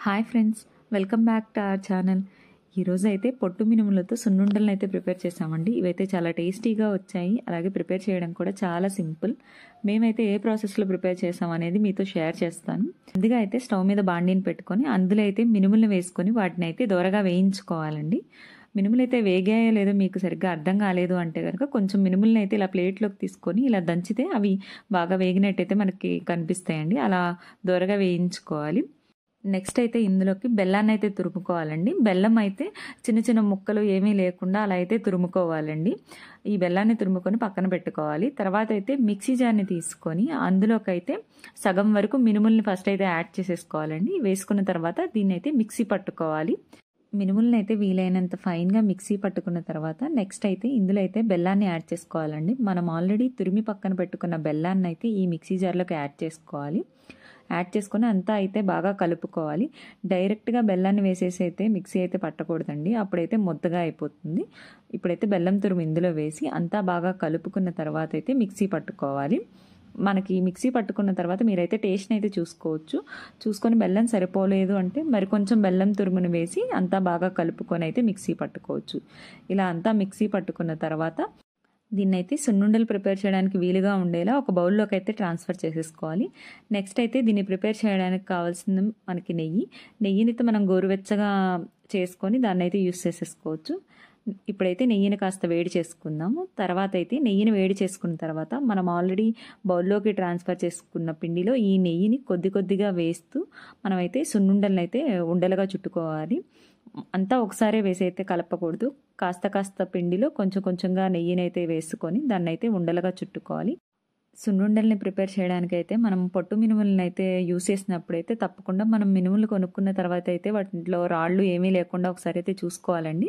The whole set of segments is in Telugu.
Hi friends, welcome back to our channel. ఈరోజు అయితే పొట్టు మినుములతో సున్నుండలను అయితే ప్రిపేర్ చేసామండి. ఇవైతే చాలా టేస్టీగా వచ్చాయి, అలాగే ప్రిపేర్ చేయడం కూడా చాలా సింపుల్. మేమైతే ఏ ప్రాసెస్లో ప్రిపేర్ చేసాం అనేది మీతో షేర్ చేస్తాను. ముందుగా అయితే స్టవ్ మీద బాండీని పెట్టుకొని అందులో అయితే మినుములను వేసుకొని వాటిని అయితే దోరగా వేయించుకోవాలండి. మినుములు అయితే వేగాయో లేదో మీకు సరిగ్గా అర్థం కాలేదు అంటే కనుక కొంచెం మినుములను అయితే ఇలా ప్లేట్లోకి తీసుకొని ఇలా దంచితే అవి బాగా వేగినట్టయితే మనకి కనిపిస్తాయండి. అలా దోరగా వేయించుకోవాలి. నెక్స్ట్ అయితే ఇందులోకి బెల్లాన్ని అయితే తురుముకోవాలండి. బెల్లం అయితే చిన్న చిన్న ముక్కలు ఏమీ లేకుండా అలా అయితే తురుముకోవాలండి. ఈ బెల్లాన్ని తురుముకొని పక్కన పెట్టుకోవాలి. తర్వాత అయితే మిక్సీ జార్ని తీసుకొని అందులోకి అయితే సగం వరకు మినుముల్ని ఫస్ట్ అయితే యాడ్ చేసేసుకోవాలండి. వేసుకున్న తర్వాత దీన్ని అయితే మిక్సీ పట్టుకోవాలి. మినుములను అయితే వీలైనంత ఫైన్గా మిక్సీ పట్టుకున్న తర్వాత నెక్స్ట్ అయితే ఇందులో అయితే బెల్లాన్ని యాడ్ చేసుకోవాలండి. మనం ఆల్రెడీ తురిమి పక్కన పెట్టుకున్న బెల్లాన్ని అయితే ఈ మిక్సీ జార్లోకి యాడ్ చేసుకోవాలి. యాడ్ చేసుకొని అంతా అయితే బాగా కలుపుకోవాలి. డైరెక్ట్గా బెల్లాన్ని వేసేసి అయితే మిక్సీ అయితే పట్టకూడదండి, అప్పుడైతే ముద్దగా అయిపోతుంది. ఇప్పుడైతే బెల్లం తురుము ఇందులో వేసి అంతా బాగా కలుపుకున్న తర్వాత అయితే మిక్సీ పట్టుకోవాలి. మనకి మిక్సీ పట్టుకున్న తర్వాత మీరైతే టేస్ట్ని అయితే చూసుకొని బెల్లం సరిపోలేదు అంటే మరి కొంచెం బెల్లం తురుమును వేసి అంతా బాగా కలుపుకొని అయితే మిక్సీ పట్టుకోవచ్చు. ఇలా అంతా మిక్సీ పట్టుకున్న తర్వాత దీన్ని అయితే సున్నుండలు ప్రిపేర్ చేయడానికి వీలుగా ఉండేలా ఒక బౌల్లోకి అయితే ట్రాన్స్ఫర్ చేసేసుకోవాలి. నెక్స్ట్ అయితే దీన్ని ప్రిపేర్ చేయడానికి కావాల్సింది మనకి నెయ్యిని అయితే మనం గోరువెచ్చగా చేసుకొని దాన్ని అయితే యూస్ చేసేసుకోవచ్చు. ఇప్పుడైతే నెయ్యిని కాస్త వేడి చేసుకుందాము. తర్వాత అయితే నెయ్యిని వేడి చేసుకున్న తర్వాత మనం ఆల్రెడీ బౌల్లోకి ట్రాన్స్ఫర్ చేసుకున్న పిండిలో ఈ నెయ్యిని కొద్దిగా వేస్తూ మనమైతే సున్నుండలను అయితే ఉండలుగా చుట్టుకోవాలి. అంతా ఒకసారి వేసి అయితే కలపకూడదు. కాస్త పిండిలో కొంచెంగా నెయ్యిని అయితే వేసుకొని దాన్ని అయితే ఉండలుగా చుట్టుకోవాలి. సున్నుండల్ని ప్రిపేర్ చేయడానికైతే మనం పొట్టు మినుములను అయితే యూస్ చేసినప్పుడైతే తప్పకుండా మనం మినుములు కొనుక్కున్న తర్వాత అయితే వాటిలో రాళ్ళు ఏమీ లేకుండా ఒకసారి అయితే చూసుకోవాలండి.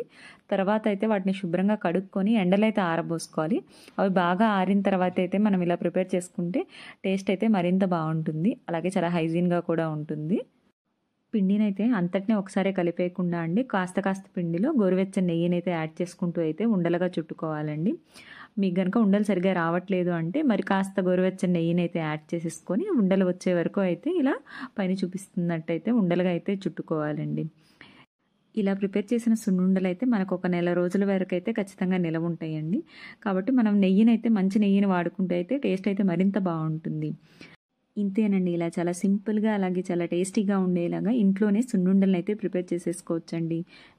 తర్వాత అయితే వాటిని శుభ్రంగా కడుక్కొని ఎండలో అయితే ఆరబోసుకోవాలి. అవి బాగా ఆరిన తర్వాత అయితే మనం ఇలా ప్రిపేర్ చేసుకుంటే టేస్ట్ అయితే మరింత బాగుంటుంది, అలాగే చాలా హైజీన్గా కూడా ఉంటుంది. పిండిని అయితే అంతటినే ఒకసారి కలిపేయకుండా అండి కాస్త పిండిలో గోరువెచ్చని నెయ్యిని అయితే యాడ్ చేసుకుంటూ అయితే ఉండలుగా చుట్టుకోవాలండి. మీకు కనుక ఉండలు సరిగా రావట్లేదు అంటే మరి కాస్త గోరువెచ్చని నెయ్యిని అయితే యాడ్ చేసేసుకొని ఉండలు వచ్చే వరకు అయితే ఇలా పైన చూపిస్తున్నట్టయితే ఉండలుగా అయితే చుట్టుకోవాలండి. ఇలా ప్రిపేర్ చేసిన సున్నుండలు అయితే మనకు ఒక నెల రోజుల వరకు అయితే ఖచ్చితంగా నిలవ ఉంటాయండి. కాబట్టి మనం నెయ్యిని అయితే మంచి నెయ్యిని వాడుకుంటే అయితే టేస్ట్ అయితే మరింత బాగుంటుంది. ఇంతేనండి, ఇలా చాలా సింపుల్గా అలాగే చాలా టేస్టీగా ఉండేలాగా ఇంట్లోనే సున్నుండలను అయితే ప్రిపేర్ చేసేసుకోవచ్చండి.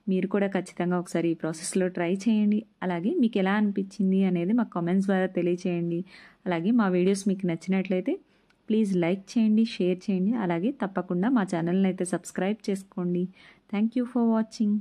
మీరు కూడా ఖచ్చితంగా ఒకసారి ఈ ప్రాసెస్లో ట్రై చేయండి. అలాగే మీకు ఎలా అనిపించింది అనేది మాకు కామెంట్స్ ద్వారా తెలియచేయండి. అలాగే మా వీడియోస్ మీకు నచ్చినట్లయితే ప్లీజ్ లైక్ చేయండి, షేర్ చేయండి. అలాగే తప్పకుండా మా ఛానల్ని అయితే సబ్స్క్రైబ్ చేసుకోండి. Thank you for watching.